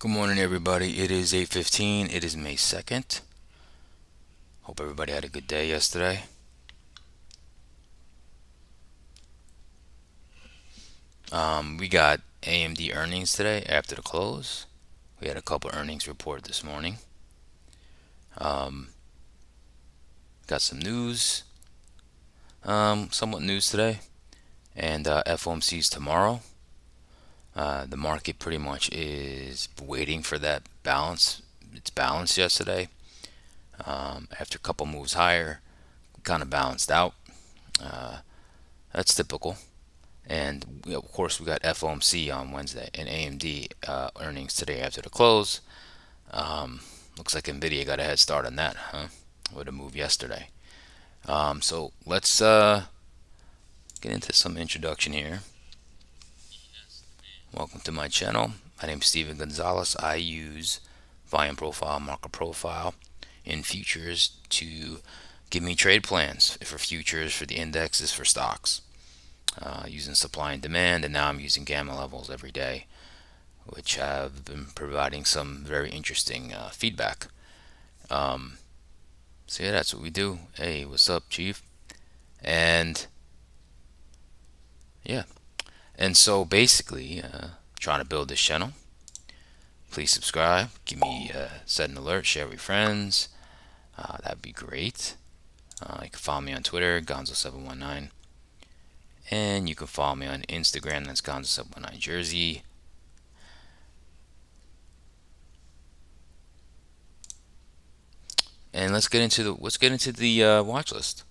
Good morning, everybody. It is 8:15. It is May 2nd. Hope everybody had a good day yesterday. We got AMD earnings today after the close. We had a couple earnings report this morning. Um, got some news, somewhat news today, and FOMC's tomorrow. The market pretty much is waiting for that balance. It's balanced yesterday. After a couple moves higher, kind of balanced out. Uh, that's typical. And of course, we got FOMC on Wednesday and AMD earnings today after the close. Looks like Nvidia got a head start on that, huh? With a move yesterday. So let's get into some introduction here. Welcome to my channel. My name is Steven Gonzalez. I use volume profile, market profile in futures to give me trade plans for futures, for the indexes, for stocks. Using supply and demand, and now I'm using gamma levels every day, which have been providing some very interesting feedback. So yeah, that's what we do. Hey, what's up, Chief? And yeah, and so basically, trying to build this channel. Please subscribe, give me set an alert, share with friends. That'd be great. You can follow me on Twitter, Gonzo719. And you can follow me on Instagram, that's Gonzo719 Jersey. And let's get into the watch list.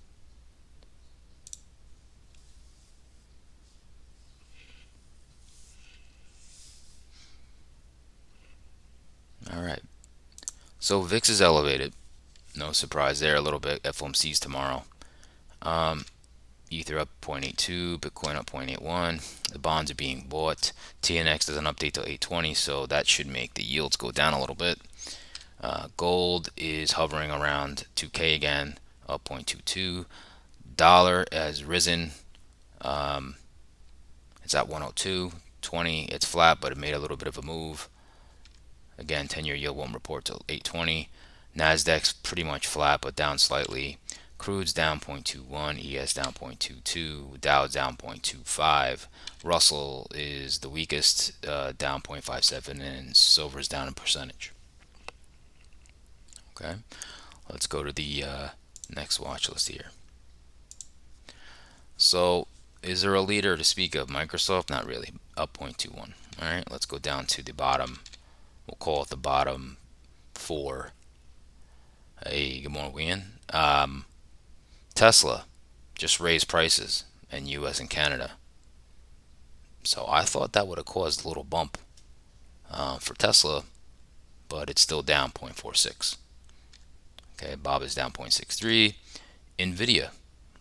All right. So VIX is elevated. No surprise there. A little bit. FOMC's tomorrow. Ether up 0.82, Bitcoin up 0.81. The bonds are being bought. TNX doesn't update till 8:20, so that should make the yields go down a little bit. Gold is hovering around 2K again, up 0.22. Dollar has risen. It's at 102.20. It's flat, but it made a little bit of a move. Again, 10-year yield won't report till 8:20. Nasdaq's pretty much flat, but down slightly. Crude's down 0.21, ES down 0.22, Dow's down 0.25. Russell is the weakest, down 0.57, and silver's down in percentage. Okay, let's go to the next watch list here. So, is there a leader to speak of? Microsoft? Not really, up 0.21. All right, let's go down to the bottom. We'll call it the bottom four. Hey, good morning, Ian. Tesla just raised prices in US and Canada. So I thought that would have caused a little bump for Tesla, but it's still down 0.46. Okay, Bob is down 0.63. Nvidia,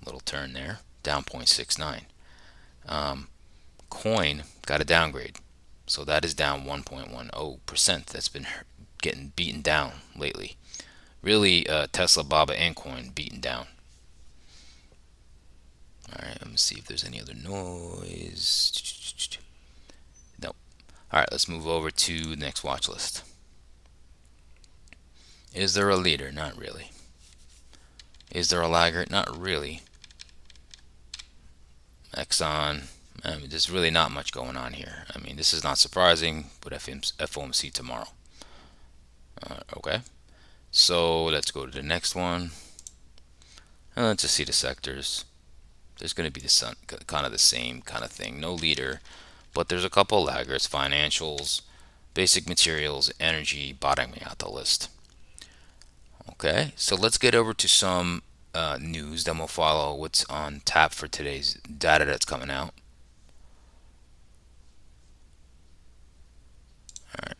little turn there, down 0.69. Coin got a downgrade, so that is down 1.10%. That's been getting beaten down lately. Really, Tesla, BABA, and Coin beaten down. All right, let me see if there's any other noise. Nope. All right, let's move over to the next watch list. Is there a leader? Not really. Is there a laggard? Not really. Exxon. I mean, there's really not much going on here. I mean, this is not surprising with FOMC tomorrow. Okay. So let's go to the next one. And let's just see the sectors. There's going to be kind of the same kind of thing. No leader, but there's a couple of laggards. Financials, basic materials, energy, bottoming out the list. Okay, so let's get over to some news. Then we'll follow what's on tap for today's data that's coming out. All right,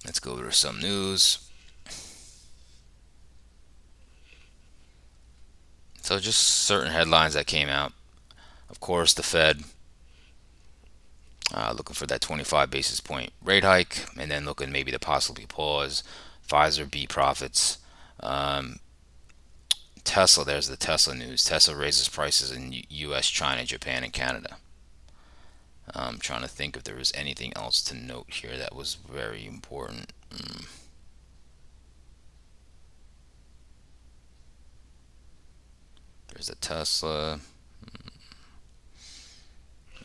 let's go over to some news. So just certain headlines that came out. Of course, the Fed looking for that 25 basis point rate hike, and then looking maybe to possibly pause. Pfizer beat profits. Tesla, there's the Tesla news. Tesla raises prices in US, China, Japan, and Canada. I'm trying to think if there was anything else to note here that was very important. There's a Tesla.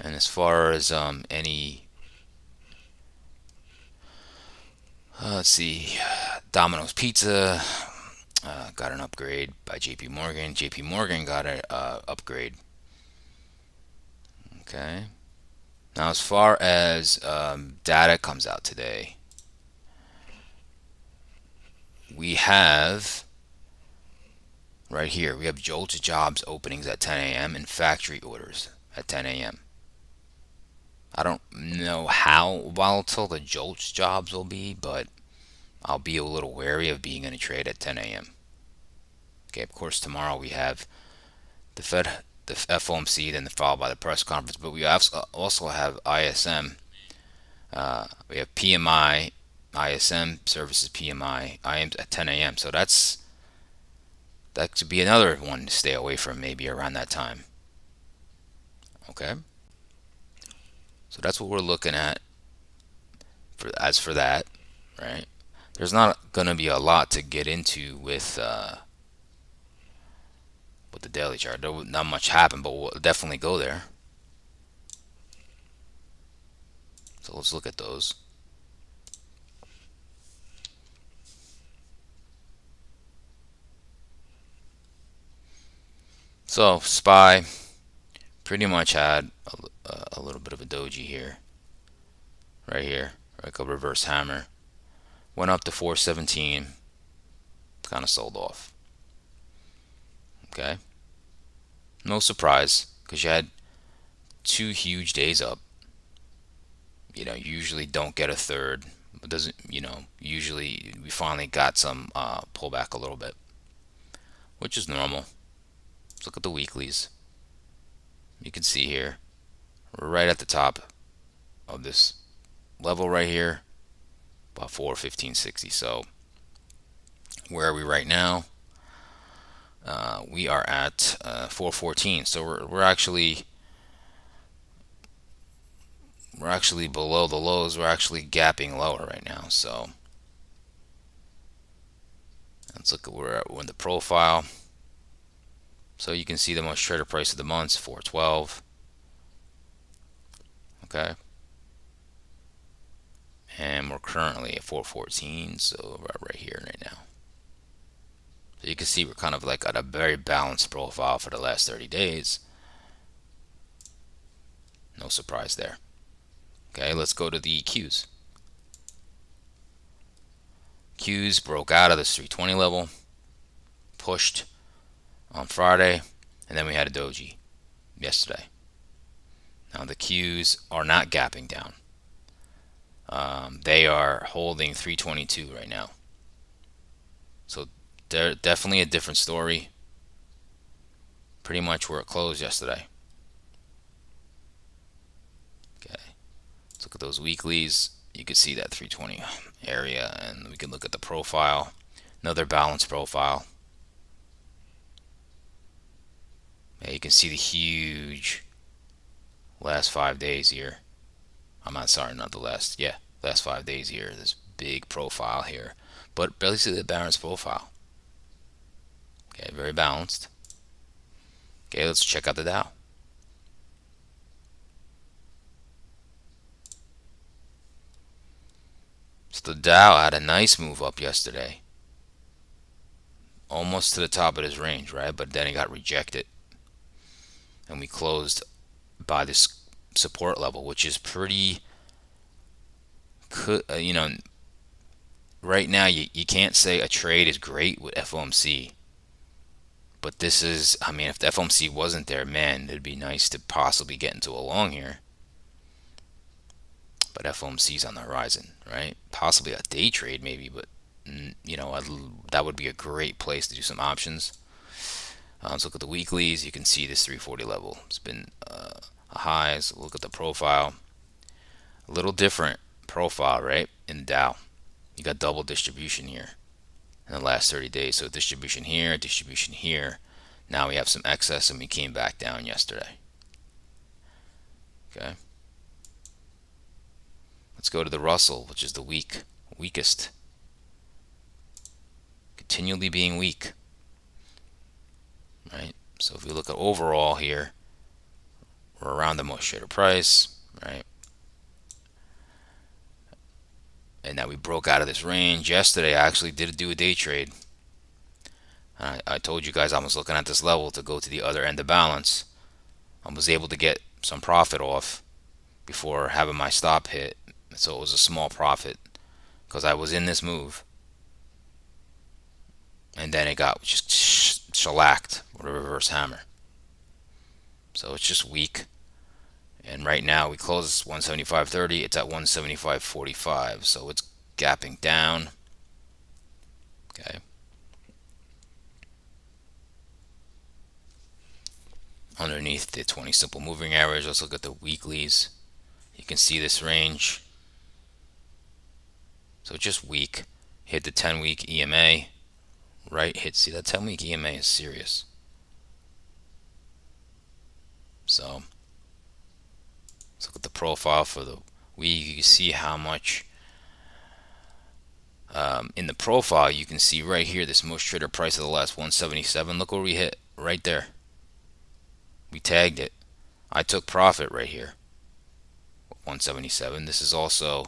And as far as any, let's see, Domino's Pizza got an upgrade by JP Morgan. JP Morgan got an upgrade. Okay. Now, as far as data comes out today, we have right here, we have JOLTS jobs openings at 10 a.m. and factory orders at 10 a.m. I don't know how volatile the JOLTS jobs will be, but I'll be a little wary of being in a trade at 10 a.m. Okay, of course, tomorrow we have the FOMC, then followed by the press conference, but we also have ISM. We have PMI, ISM services PMI, IM at 10 a.m. So that could be another one to stay away from maybe around that time. Okay, so that's what we're looking at for that, right? There's not gonna be a lot to get into with the daily chart. Not much happened, but we'll definitely go there. So let's look at those. So SPY pretty much had a little bit of a doji here, right here, like a reverse hammer. Went up to 417, kind of sold off. Okay, no surprise because you had 2 huge days up. You usually don't get a third. It doesn't, usually we finally got some pullback a little bit, which is normal. Let's look at the weeklies. You can see here, we're right at the top of this level right here, about 415.60. So where are we right now? We are at 414. So we're actually below the lows. We're actually gapping lower right now. So let's look at where we're in the profile. So you can see the most traded price of the month, 412. Okay. And we're currently at 414, so right here right now. So you can see we're kind of like at a very balanced profile for the last 30 days. No surprise there. Okay, let's go to the Qs. Qs broke out of this 320 level, pushed on Friday, and then we had a doji yesterday. Now the Qs are not gapping down. They are holding 322 right now. So they're definitely a different story. Pretty much where it closed yesterday. Okay, let's look at those weeklies. You can see that 320 area, and we can look at the profile. Another balanced profile. Yeah, you can see the huge last 5 days here. I'm not sorry, not the last. Yeah, last 5 days here. This big profile here, but basically the balanced profile. Okay, very balanced. Okay, let's check out the Dow. So the Dow had a nice move up yesterday, almost to the top of this range, right? But then it got rejected, and we closed by this support level, which is pretty. Right now you can't say a trade is great with FOMC, but this is. I mean, if the FOMC wasn't there, man, it'd be nice to possibly get into a long here. But FOMC's on the horizon, right? Possibly a day trade, maybe, but that would be a great place to do some options. Let's look at the weeklies. You can see this 340 level. It's been a high. So look at the profile. A little different profile, right? In the Dow, you got double distribution here in the last 30 days. So distribution here, distribution here. Now we have some excess, and we came back down yesterday. Okay. Let's go to the Russell, which is the weakest, continually being weak, right? So if we look at overall here, we're around the most traded price, right? And now we broke out of this range. Yesterday, I actually did do a day trade. I told you guys I was looking at this level to go to the other end of balance. I was able to get some profit off before having my stop hit. So it was a small profit because I was in this move. And then it got just shellacked with a reverse hammer. So it's just weak. And right now we close 175.30. It's at 175.45. So it's gapping down. Okay. Underneath the 20 simple moving average, let's look at the weeklies. You can see this range. So just weak. Hit the 10-week EMA. Right, see that 10-week EMA is serious. So let's look at the profile for the week. You can see how much in the profile. You can see right here this most traded price of the last 177. Look where we hit right there. We tagged it. I took profit right here. 177. This is also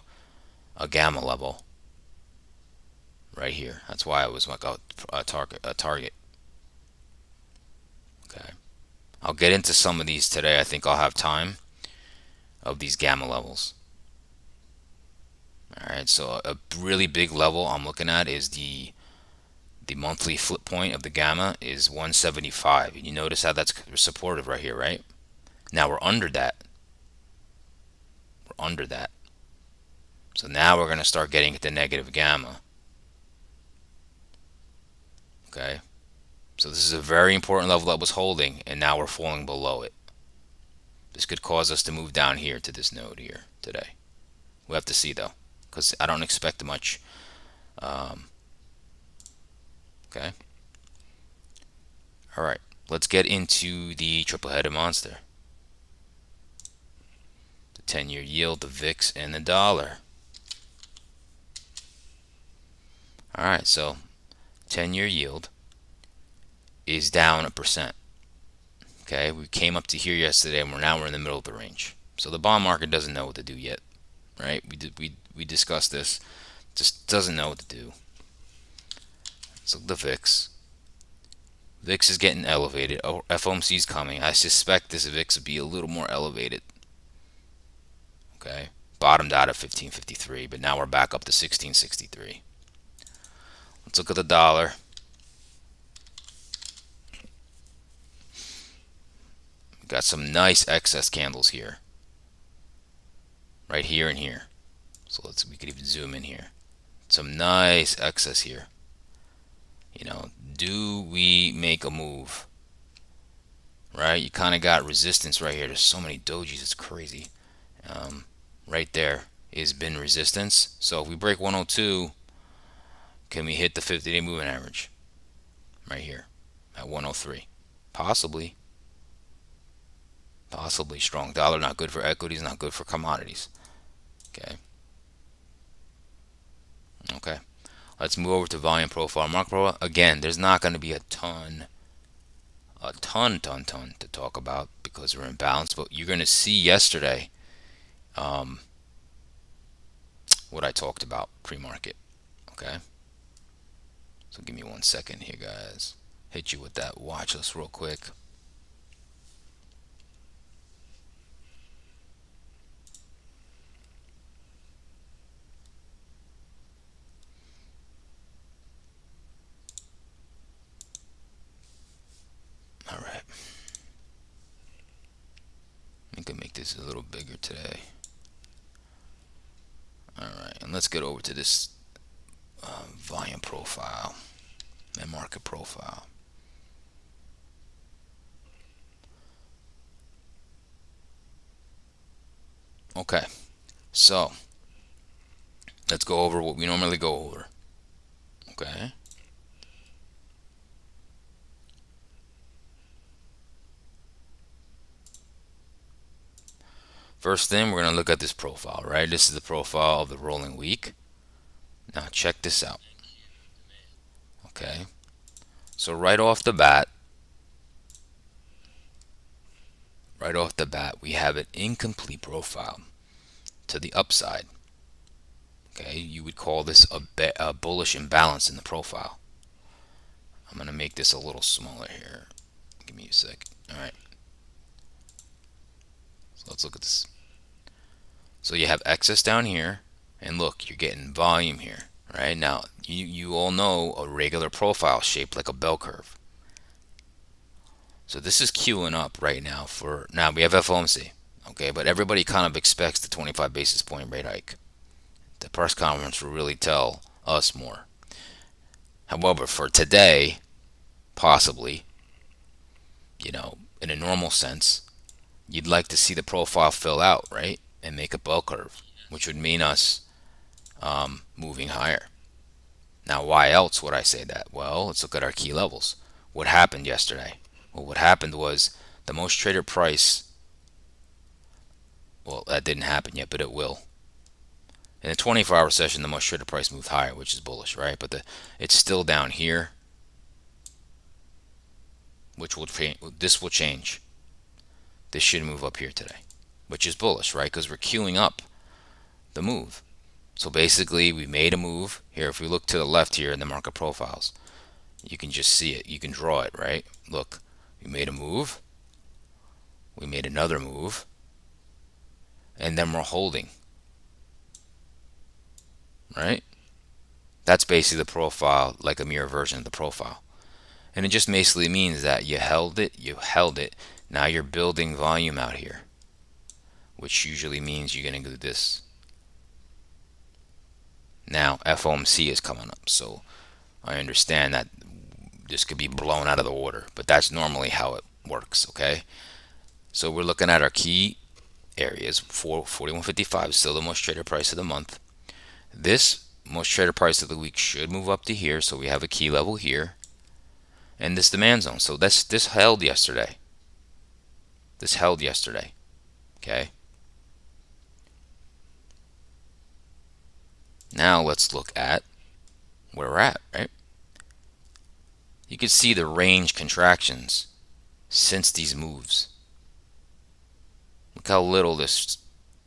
a gamma level right here. That's why it was like a target. Okay. I'll get into some of these today. I think I'll have time of these gamma levels. All right. So a really big level I'm looking at is the monthly flip point of the gamma is 175. And you notice how that's supportive right here, right? Now we're under that. We're under that. So now we're going to start getting at the negative gamma. Okay. So this is a very important level that was holding, and now we're falling below it. This could cause us to move down here to this node here today. We have to see though, because I don't expect much. Okay. All right. Let's get into the triple-headed monster. The 10-year yield, the VIX, and the dollar. All right. So 10-year yield is down 1%. Okay, we came up to here yesterday, and we're in the middle of the range. So the bond market doesn't know what to do yet, right? We discussed this, just doesn't know what to do. So the VIX is getting elevated. Oh, FOMC is coming. I suspect this VIX will be a little more elevated. Okay, bottomed out at 1553, but now we're back up to 1663. Let's look at the dollar. Got some nice excess candles here, right here and here. So we could even zoom in here. Some nice excess here. You know, do we make a move? Right, you kind of got resistance right here. There's so many dojis, it's crazy. Right there has been resistance. So if we break 102, can we hit the 50-day moving average? Right here at 103, possibly. Possibly. Strong dollar, not good for equities, not good for commodities. Okay. Okay. Let's move over to volume profile. Market profile. Again, there's not going to be a ton to talk about because we're in balance. But you're going to see yesterday what I talked about pre-market. Okay. So give me 1 second here, guys. Hit you with that watch list real quick. All right. I can make this a little bigger today. All right, and let's get over to this volume profile and market profile. Okay, so let's go over what we normally go over. Okay. First thing, we're going to look at this profile, right? This is the profile of the rolling week. Now check this out. Okay, so right off the bat, we have an incomplete profile to the upside. Okay, you would call this a bullish imbalance in the profile. I'm going to make this a little smaller here. Give me a sec. All right, so let's look at this. So you have excess down here, and look, you're getting volume here, right? Now, you all know a regular profile shaped like a bell curve. So this is queuing up right now now we have FOMC, okay, but everybody kind of expects the 25 basis point rate hike. The press conference will really tell us more. However, for today, possibly, in a normal sense, you'd like to see the profile fill out, right, and make a bell curve, which would mean us moving higher. Now, why else would I say that? Well, let's look at our key levels. What happened yesterday? Well, what happened was the most traded price. Well, that didn't happen yet, but it will. In the 24-hour session, the most traded price moved higher, which is bullish, right? But it's still down here, which will change. This will change. This should move up here today, which is bullish, right? Because we're queuing up the move. So basically, we made a move here. If we look to the left here in the market profiles, you can just see it. You can draw it, right? Look, we made a move. We made another move. And then we're holding, right? That's basically the profile, like a mirror version of the profile. And it just basically means that you held it. Now you're building volume out here, which usually means you're going to do this. Now FOMC is coming up, so I understand that this could be blown out of the water, but that's normally how it works, okay? So we're looking at our key areas. 41.55 is still the most traded price of the month. This most traded price of the week should move up to here, so we have a key level here, and this demand zone. So this held yesterday. This held yesterday, okay? Now let's look at where we're at, right? You can see the range contractions since these moves. Look how little this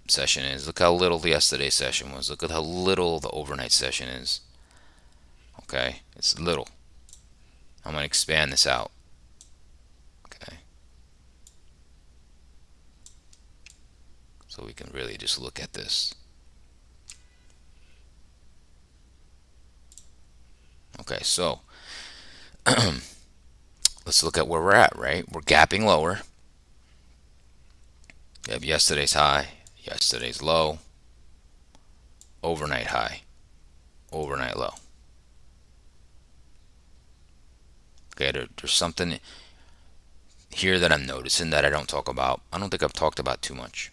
session is. Look how little yesterday's session was. Look at how little the overnight session is. Okay, it's little. I'm going to expand this out. Okay. So we can really just look at this. Okay, so let's look at where we're at, right? We're gapping lower. We have yesterday's high, yesterday's low, overnight high, overnight low. Okay, there's something here that I'm noticing that I don't talk about. I don't think I've talked about too much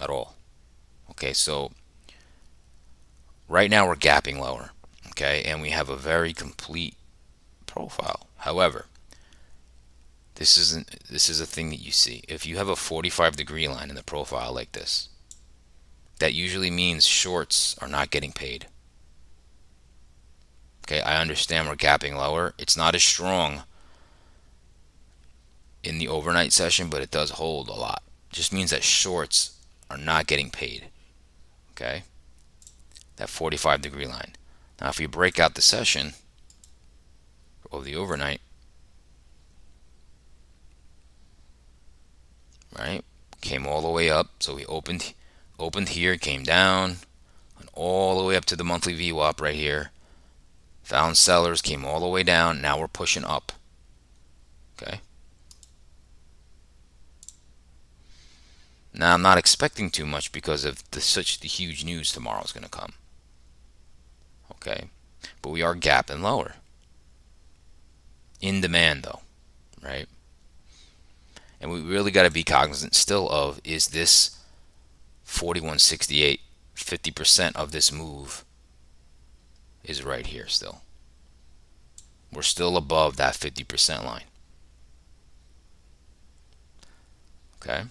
at all. Okay, so right now we're gapping lower. Okay, and we have a very complete profile. However, this is a thing that you see. If you have a 45-degree line in the profile like this, that usually means shorts are not getting paid. Okay, I understand we're gapping lower. It's not as strong in the overnight session, but it does hold a lot. It just means that shorts are not getting paid. Okay, that 45-degree line. Now, if we break out the session or the overnight, right, came all the way up. So we opened here, came down, and all the way up to the monthly VWAP right here. Found sellers, came all the way down. Now we're pushing up. Okay. Now I'm not expecting too much because of such the huge news tomorrow is going to come. Okay, but we are gapping lower. In demand though, right? And we really got to be cognizant still of, is this 41.68, 50% of this move is right here still. We're still above that 50% line. Okay.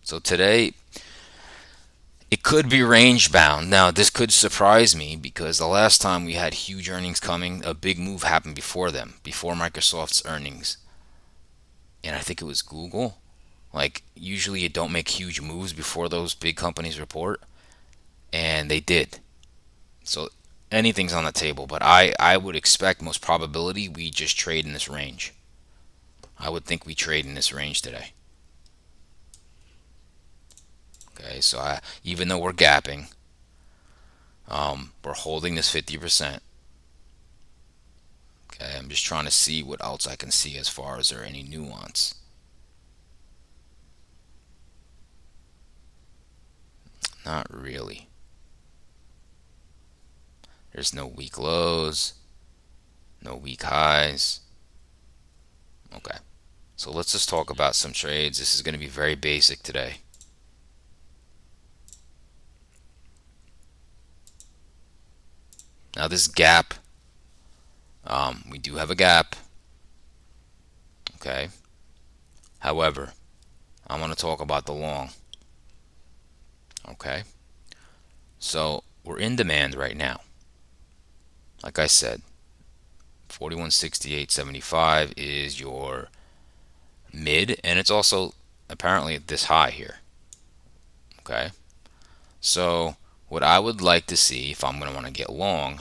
So today, it could be range bound. Now, this could surprise me because the last time we had huge earnings coming, a big move happened before them, before Microsoft's earnings. And I think it was Google. Like, usually you don't make huge moves before those big companies report, and they did. So anything's on the table, but I would expect most probability we just trade in this range. I would think we trade in this range today. Okay, so even though we're gapping, we're holding this 50%. Okay, I'm just trying to see what else I can see as far as there any nuance. Not really. There's no weak lows, no weak highs. Okay, so let's just talk about some trades. This is going to be very basic today. Now this gap, we do have a gap. Okay. However, I want to talk about the long. Okay. So we're in demand right now. Like I said, 4168.75 is your mid, and it's also apparently this high here. Okay. So what I would like to see if I'm going to want to get long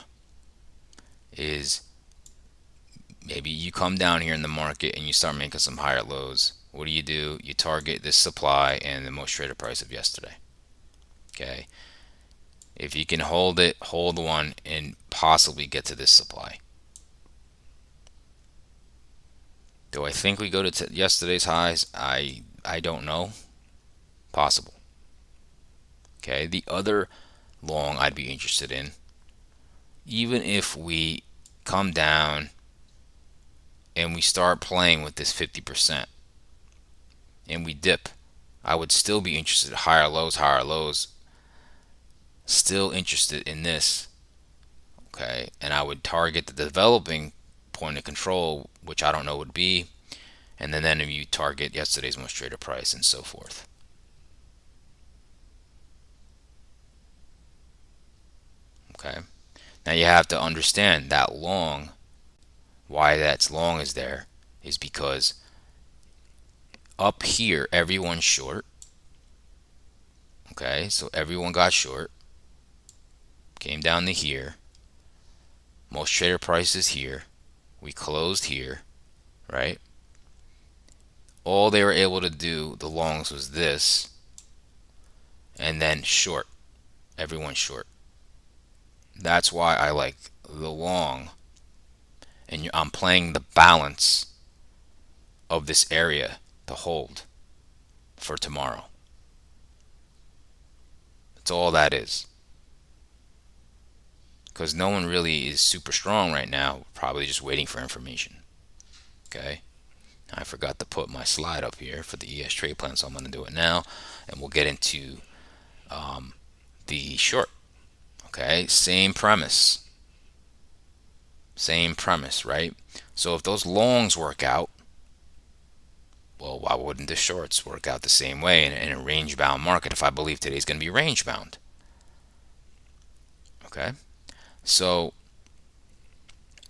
is maybe you come down here in the market and you start making some higher lows. What do? You target this supply and the most traded price of yesterday. Okay. If you can hold it, hold one and possibly get to this supply. Do I think we go to yesterday's highs? I don't know. Possible. Okay. The other long I'd be interested in, even if we come down and we start playing with this 50% and we dip, I would still be interested. Higher lows, higher lows. Still interested in this. Okay. And I would target the developing point of control, which I don't know would be. And then you target yesterday's most traded price and so forth. Okay. Now you have to understand that long, why that's long is there, is because up here everyone's short. Okay, so everyone got short. Came down to here. Most trader prices here. We closed here, right? All they were able to do, the longs, was this, and then short. Everyone's short. That's why I like the long, and I'm playing the balance of this area to hold for tomorrow. That's all that is. Because no one really is super strong right now, probably just waiting for information. Okay? I forgot to put my slide up here for the ES trade plan, so I'm going to do it now, and we'll get into the short. Okay? Same premise. Same premise, right? So if those longs work out, well, why wouldn't the shorts work out the same way in a range bound market if I believe today's going to be range bound? Okay? So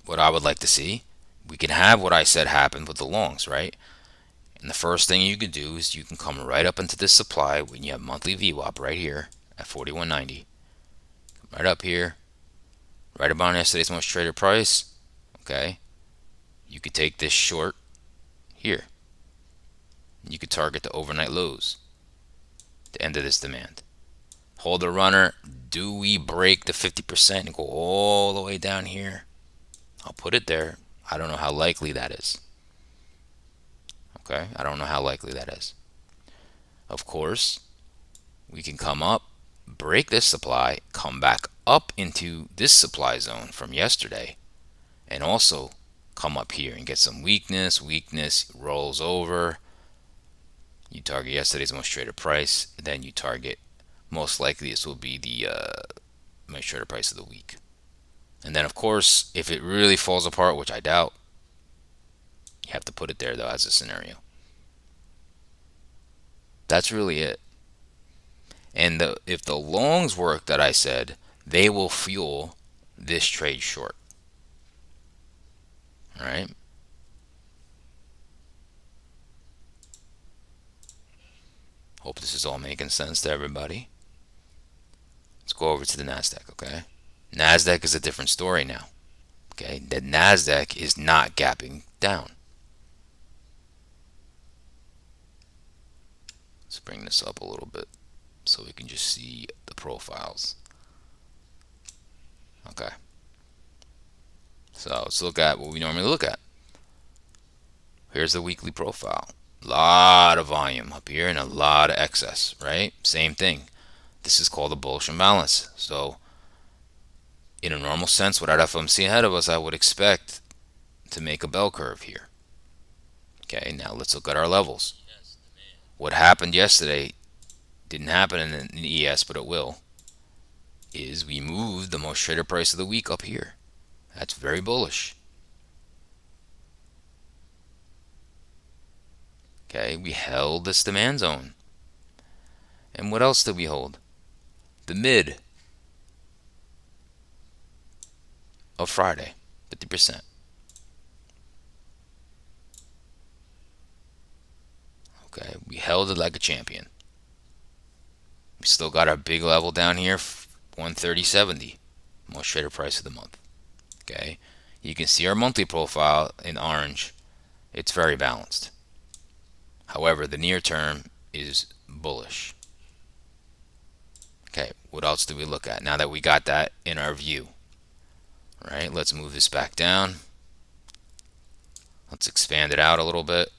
what I would like to see, we can have what I said happen with the longs, right? And the first thing you can do is you can come right up into this supply when you have monthly VWAP right here at 41.90. Right up here, right about yesterday's most traded price. Okay, you could take this short here. You could target the overnight lows, the end of this demand. Hold the runner. Do we break the 50% and go all the way down here? I'll put it there. I don't know how likely that is. Okay, I don't know how likely that is. Of course, we can come up, break this supply, come back up into this supply zone from yesterday, and also come up here and get some weakness. Weakness rolls over. You target yesterday's most traded price, then you target, most likely this will be the most traded price of the week. And then of course, if it really falls apart, which I doubt, you have to put it there though as a scenario. That's really it. And if the longs work that I said, they will fuel this trade short. All right. Hope this is all making sense to everybody. Let's go over to the NASDAQ, okay? NASDAQ is a different story now. Okay, the NASDAQ is not gapping down. Let's bring this up a little bit so we can just see the profiles. Okay. So let's look at what we normally look at. Here's the weekly profile. A lot of volume up here and a lot of excess, right? Same thing. This is called a bullish imbalance. So in a normal sense, without FOMC ahead of us, I would expect to make a bell curve here. Okay, now let's look at our levels. What happened yesterday didn't happen in an ES, but it will, is we moved the most traded price of the week up here. That's very bullish. Okay, we held this demand zone. And what else did we hold? The mid of Friday, 50%. Okay, we held it like a champion. We still got our big level down here, 130.70, most traded price of the month. Okay, you can see our monthly profile in orange. It's very balanced. However, the near term is bullish. Okay, what else do we look at now that we got that in our view? All right, let's move this back down. Let's expand it out a little bit.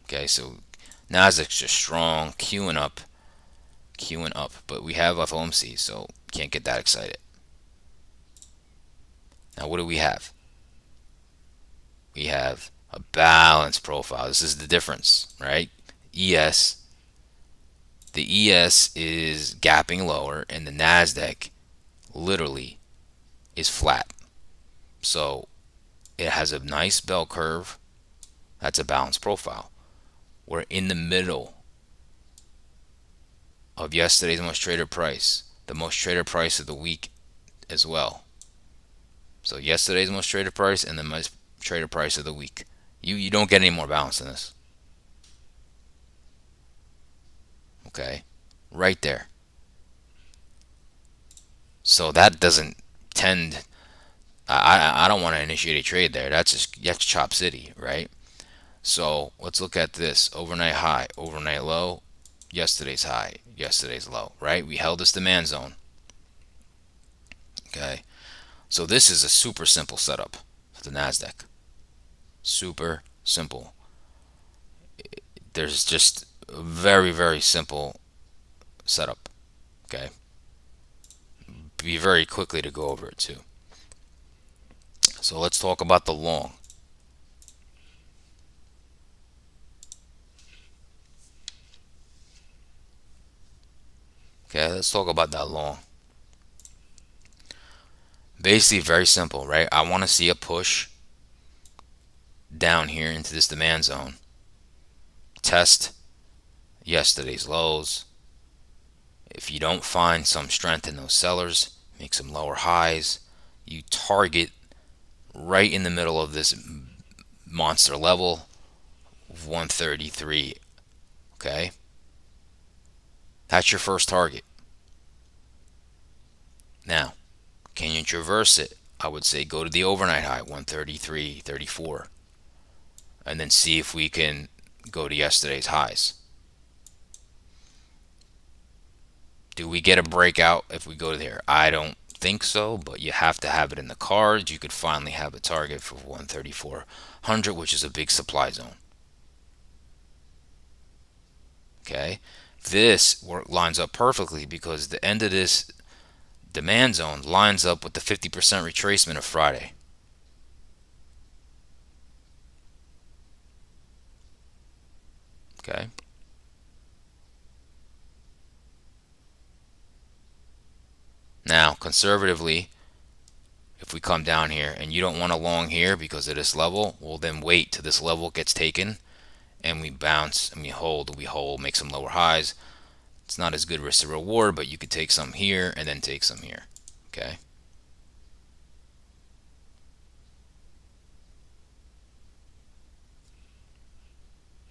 Okay, so Nasdaq's just strong, queuing up, but we have FOMC, so can't get that excited. Now, what do we have? We have a balanced profile. This is the difference, right? ES. The ES is gapping lower, and the NASDAQ literally is flat. So it has a nice bell curve. That's a balanced profile. We're in the middle of yesterday's most traded price, the most traded price of the week as well. So yesterday's most traded price and the most traded price of the week. You don't get any more balance than this. Okay, right there. So that doesn't tend. I don't want to initiate a trade there. That's Chop City, right? So let's look at this overnight high, overnight low, yesterday's high, yesterday's low, right? We held this demand zone. Okay, so this is a super simple setup for the NASDAQ. Super simple. There's just a very, very simple setup. Okay, be very quickly to go over it too. So let's talk about the long. Okay, let's talk about that long. Basically, very simple, right? I want to see a push down here into this demand zone. Test yesterday's lows. If you don't find some strength in those sellers, make some lower highs. You target right in the middle of this monster level of 133. Okay? That's your first target. Now, can you traverse it? I would say go to the overnight high, 133.34, and then see if we can go to yesterday's highs. Do we get a breakout if we go there? I don't think so, but you have to have it in the cards. You could finally have a target for 134.00, which is a big supply zone. Okay, this lines up perfectly because the end of this demand zone lines up with the 50% retracement of Friday. Okay. Now, conservatively, if we come down here and you don't want a long here because of this level, well, then wait till this level gets taken and we bounce and we hold, make some lower highs. It's not as good risk to reward, but you could take some here and then take some here. Okay.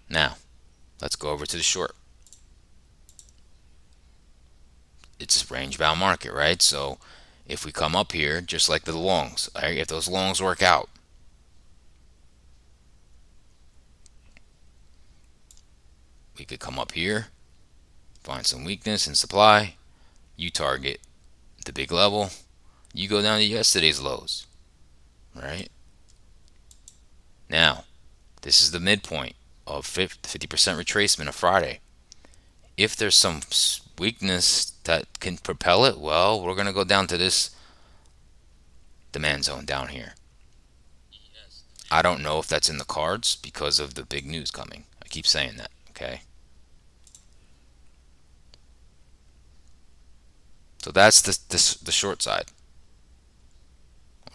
Now, let's go over to the short. It's a range bound market, right? So if we come up here, just like the longs, right? If those longs work out, we could come up here, find some weakness in supply. You target the big level. You go down to yesterday's lows, right? Now, this is the midpoint of 50% retracement of Friday. If there's some weakness that can propel it, well, we're going to go down to this demand zone down here. I don't know if that's in the cards because of the big news coming. I keep saying that, okay? So that's the short side.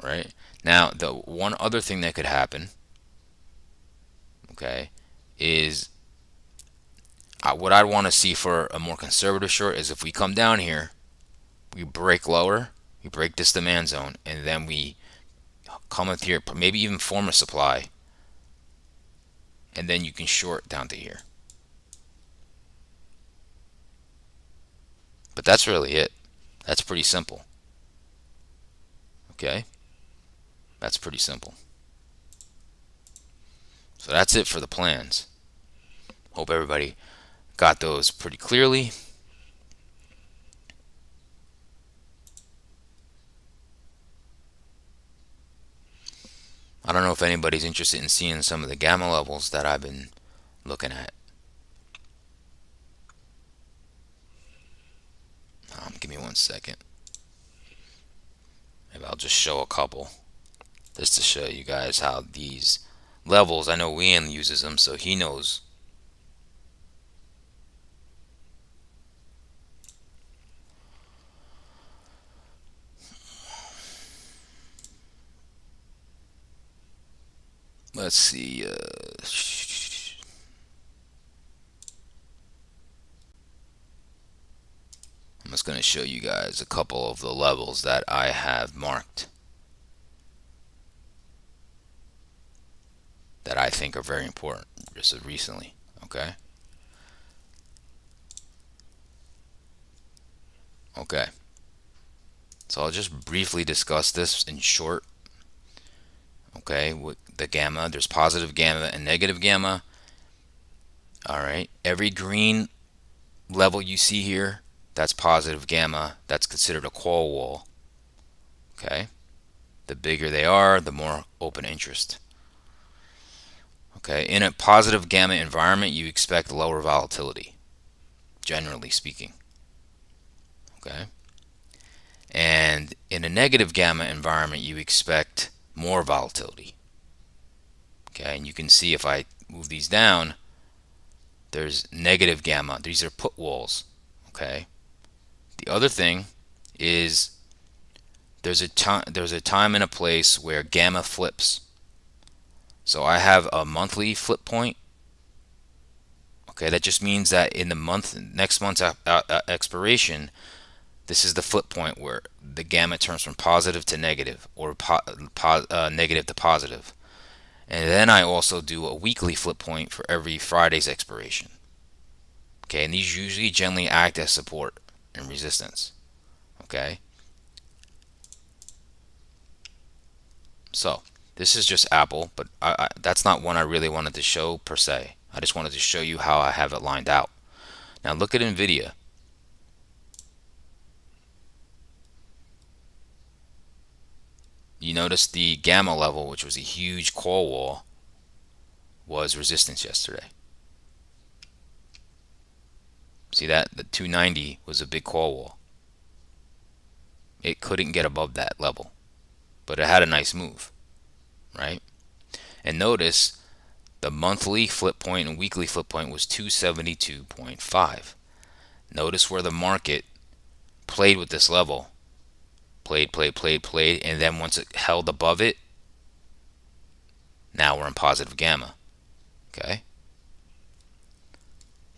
All right. Now, the one other thing that could happen, okay, is what I want to see for a more conservative short is if we come down here, we break lower, we break this demand zone, and then we come up here, maybe even form a supply, and then you can short down to here. But that's really it. That's pretty simple. Okay? That's pretty simple. So that's it for the plans. Hope everybody got those pretty clearly. I don't know if anybody's interested in seeing some of the gamma levels that I've been looking at. Give me 1 second. Maybe I'll just show a couple just to show you guys how these levels, I know Ian uses them, so he knows. Let's see. I'm just going to show you guys a couple of the levels that I have marked that I think are very important just recently. Okay. Okay. So I'll just briefly discuss this in short. Okay, with the gamma, there's positive gamma and negative gamma. All right, every green level you see here, that's positive gamma. That's considered a call wall. Okay, the bigger they are, the more open interest. Okay, in a positive gamma environment, you expect lower volatility, generally speaking. Okay, and in a negative gamma environment, you expect more volatility. Okay, and you can see if I move these down, there's negative gamma. These are put walls. Okay. The other thing is there's a time and a place where gamma flips. So I have a monthly flip point. Okay, that just means that in the next month's expiration, this is the flip point where the gamma turns from positive to negative, or negative to positive. And then I also do a weekly flip point for every Friday's expiration. Okay, and these usually generally act as support and resistance. Okay, so this is just Apple, but that's not one I really wanted to show per se. I just wanted to show you how I have it lined out. Now look at Nvidia. You notice the gamma level, which was a huge call wall, was resistance yesterday. See that? The 290 was a big call wall. It couldn't get above that level, but it had a nice move, right? And notice the monthly flip point and weekly flip point was 272.5. Notice where the market played with this level. Played, and then once it held above it, now we're in positive gamma. Okay?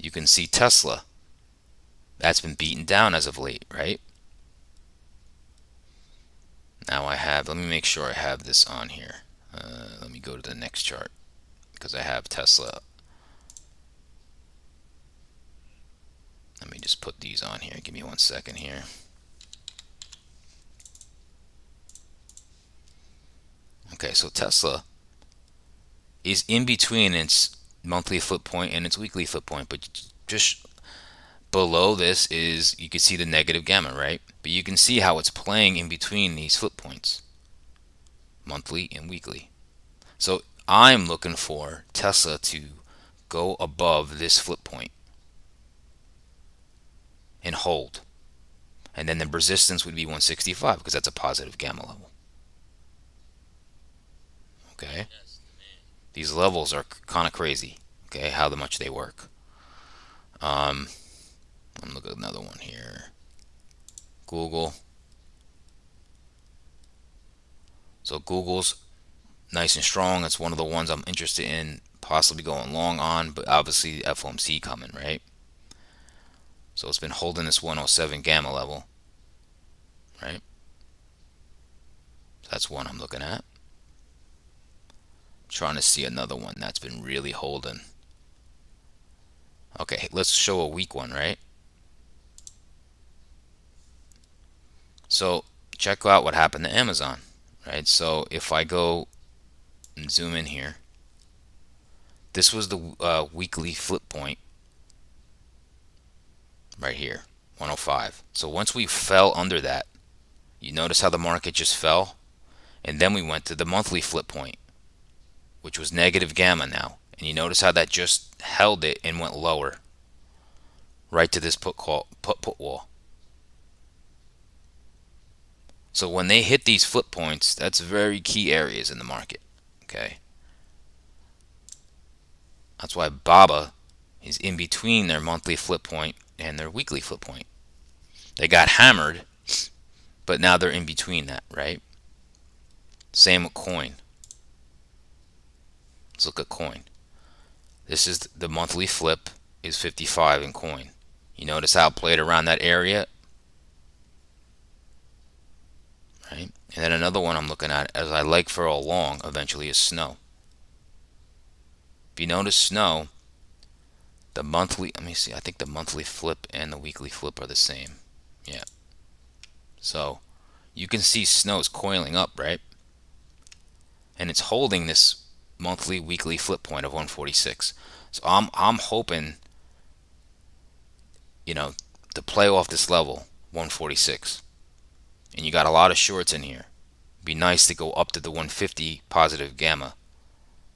You can see Tesla. That's been beaten down as of late, right? Now let me make sure I have this on here. Let me go to the next chart because I have Tesla. Let me just put these on here. Give me 1 second here. Okay, so Tesla is in between its monthly flip point and its weekly flip point, but just below this is, you can see the negative gamma, right? But you can see how it's playing in between these flip points, monthly and weekly. So I'm looking for Tesla to go above this flip point and hold. And then the resistance would be 165 because that's a positive gamma level. Okay? These levels are kind of crazy, okay, how much they work. I'm gonna look at another one here. Google. So Google's nice and strong. It's one of the ones I'm interested in possibly going long on, but obviously FOMC coming, right? So it's been holding this 107 gamma level, right? So that's one I'm looking at. Trying to see another one that's been really holding. Okay, let's show a weak one, right? So check out what happened to Amazon, right? So if I go and zoom in here, this was the weekly flip point right here, 105. So once we fell under that, you notice how the market just fell, and then we went to the monthly flip point, which was negative gamma now, and you notice how that just held it and went lower, right to this put wall. So when they hit these flip points, that's very key areas in the market. Okay, that's why BABA is in between their monthly flip point and their weekly flip point. They got hammered, but now they're in between that, right? Same with coin. Let's look at coin. This is the monthly flip is 55 in coin. You notice how it played around that area, right? And then another one I'm looking at, as I like for all along, eventually, is snow. If you notice snow, the monthly, let me see, I think the monthly flip and the weekly flip are the same. Yeah. So you can see snow's coiling up, right? And it's holding this monthly weekly flip point of 146. So I'm hoping, to play off this level 146. And you got a lot of shorts in here. It'd be nice to go up to the 150 positive gamma,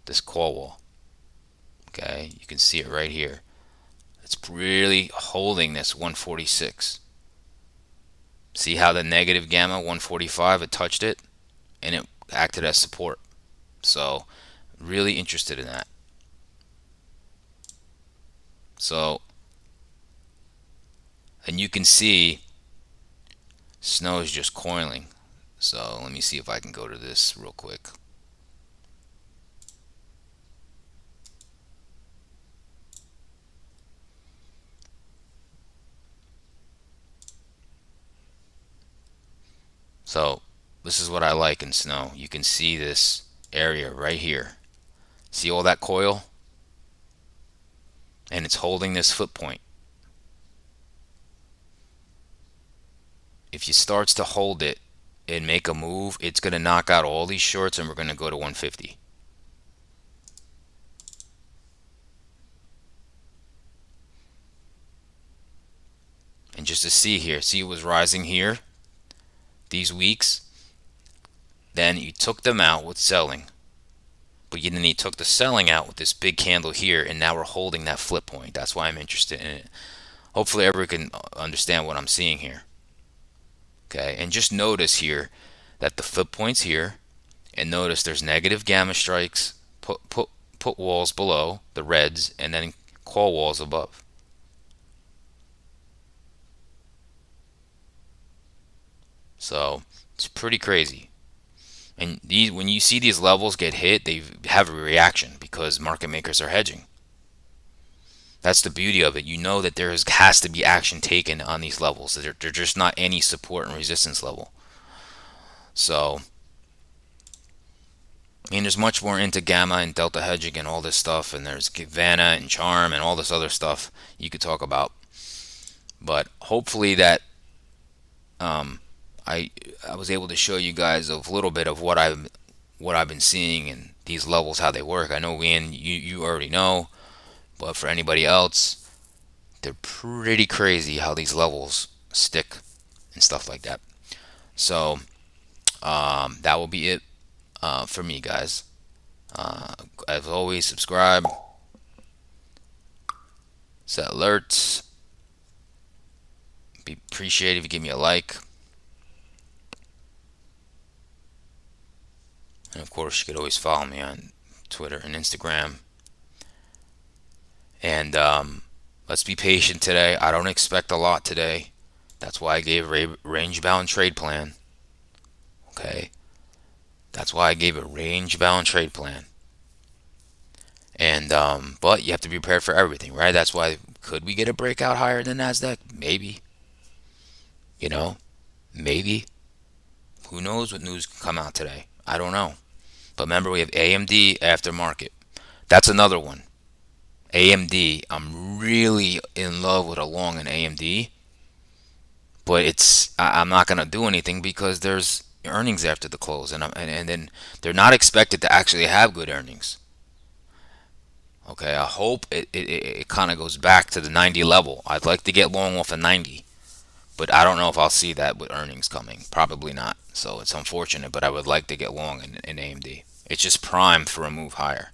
this call wall. Okay, you can see it right here. It's really holding this 146. See how the negative gamma 145, it touched it and it acted as support. So really interested in that. So, and you can see snow is just coiling. So let me see if I can go to this real quick. So this is what I like in snow. You can see this area right here. See all that coil? And it's holding this foot point. If it starts to hold it and make a move, it's going to knock out all these shorts and we're going to go to 150. And just to see here, see it was rising here these weeks. Then you took them out with selling. But then you took the selling out with this big candle here, and now we're holding that flip point. That's why I'm interested in it. Hopefully everyone can understand what I'm seeing here. Okay, and just notice here that the flip point's here, and notice there's negative gamma strikes, put walls below, the reds, and then call walls above. So it's pretty crazy. And when you see these levels get hit, they have a reaction because market makers are hedging. That's the beauty of it. You know that has to be action taken on these levels. They're just not any support and resistance level. So, I mean, there's much more into gamma and delta hedging and all this stuff, and there's Vanna and Charm and all this other stuff you could talk about. But hopefully that um, I I was able to show you guys a little bit of what I've been seeing and these levels how they work. I know you already know, but for anybody else, they're pretty crazy how these levels stick and stuff like that. So that will be it for me, guys. As always, subscribe, set alerts. Be appreciated if you give me a like. And of course, you could always follow me on Twitter and Instagram. And let's be patient today. I don't expect a lot today. That's why I gave a range bound trade plan. Okay. That's why I gave a range bound trade plan. And but you have to be prepared for everything, right? That's why could we get a breakout higher than Nasdaq? Maybe. You know, maybe. Who knows what news can come out today? I don't know. But remember, we have AMD aftermarket. That's another one. AMD. I'm really in love with a long in AMD, but I'm not gonna do anything because there's earnings after the close, and then they're not expected to actually have good earnings. Okay, I hope it kind of goes back to the 90 level. I'd like to get long off of 90, but I don't know if I'll see that with earnings coming. Probably not. So it's unfortunate, but I would like to get long in AMD. It's just primed for a move higher.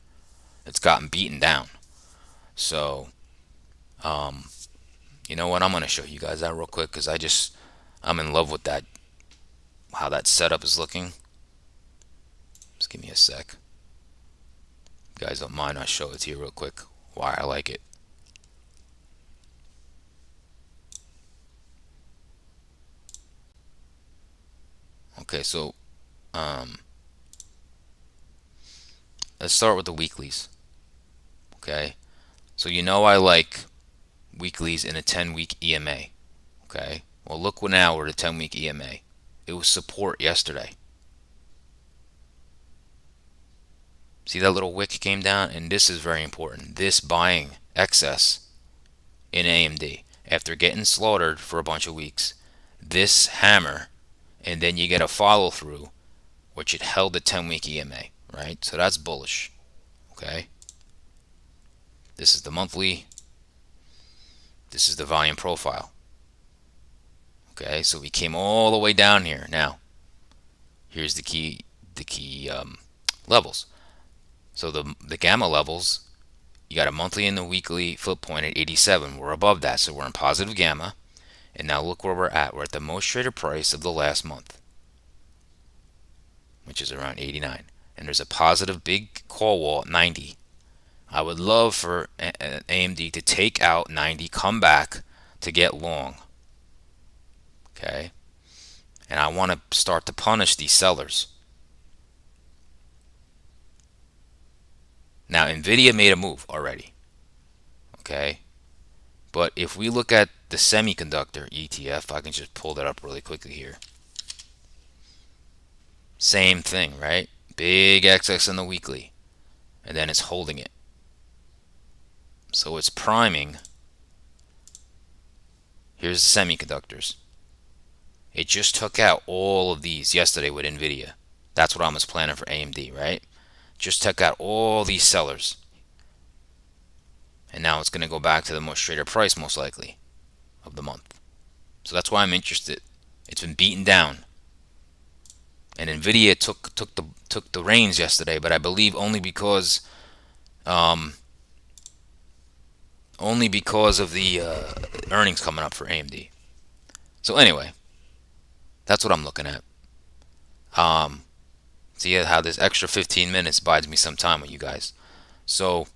It's gotten beaten down. So, um, you know what? I'm gonna show you guys that real quick because I'm in love with that. How that setup is looking. Just give me a sec. If you guys don't mind, I'll show it to you real quick. Why I like it. Okay, so um, let's start with the weeklies. Okay, so you know I like weeklies in a 10-week EMA. Okay, well look now we're at a 10-week EMA. It was support yesterday. See that little wick came down, and this is very important. This buying excess in AMD after getting slaughtered for a bunch of weeks. This hammer, and then you get a follow through, which it held the 10-week EMA, right? So that's bullish. Okay. This is the monthly. This is the volume profile. Okay, so we came all the way down here. Now, here's the key levels. So the gamma levels, you got a monthly and the weekly flip point at 87. We're above that, so we're in positive gamma. And now look where we're at. We're at the most traded price of the last month, which is around 89. And there's a positive big call wall at 90. I would love for AMD to take out 90, come back to get long. Okay? And I want to start to punish these sellers. Now, NVIDIA made a move already. Okay? But if we look at the semiconductor ETF, I can just pull that up really quickly here. Same thing, right? Big excess in the weekly. And then it's holding it. So it's priming. Here's the semiconductors. It just took out all of these yesterday with NVIDIA. That's what I was planning for AMD, right? Just took out all these sellers. And now it's going to go back to the most traded price, most likely, of the month. So that's why I'm interested. It's been beaten down. And NVIDIA took the reins yesterday, but I believe only because of the earnings coming up for AMD. So anyway, that's what I'm looking at. See how this extra 15 minutes buys me some time with you guys. So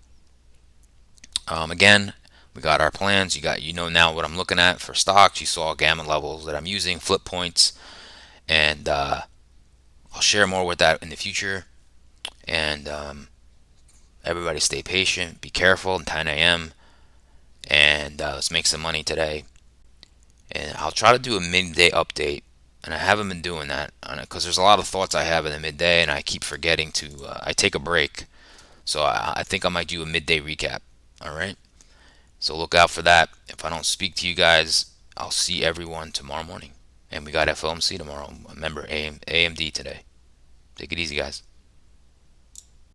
again, we got our plans. You know now what I'm looking at for stocks. You saw gamma levels that I'm using, flip points, and I'll share more with that in the future. And everybody stay patient, be careful. 10 a.m. and let's make some money today. And I'll try to do a midday update, and I haven't been doing that because there's a lot of thoughts I have in the midday, and I keep forgetting to. I take a break, so I think I might do a midday recap. All right. So look out for that. If I don't speak to you guys, I'll see everyone tomorrow morning. And we got FOMC tomorrow. Remember AMD today. Take it easy, guys.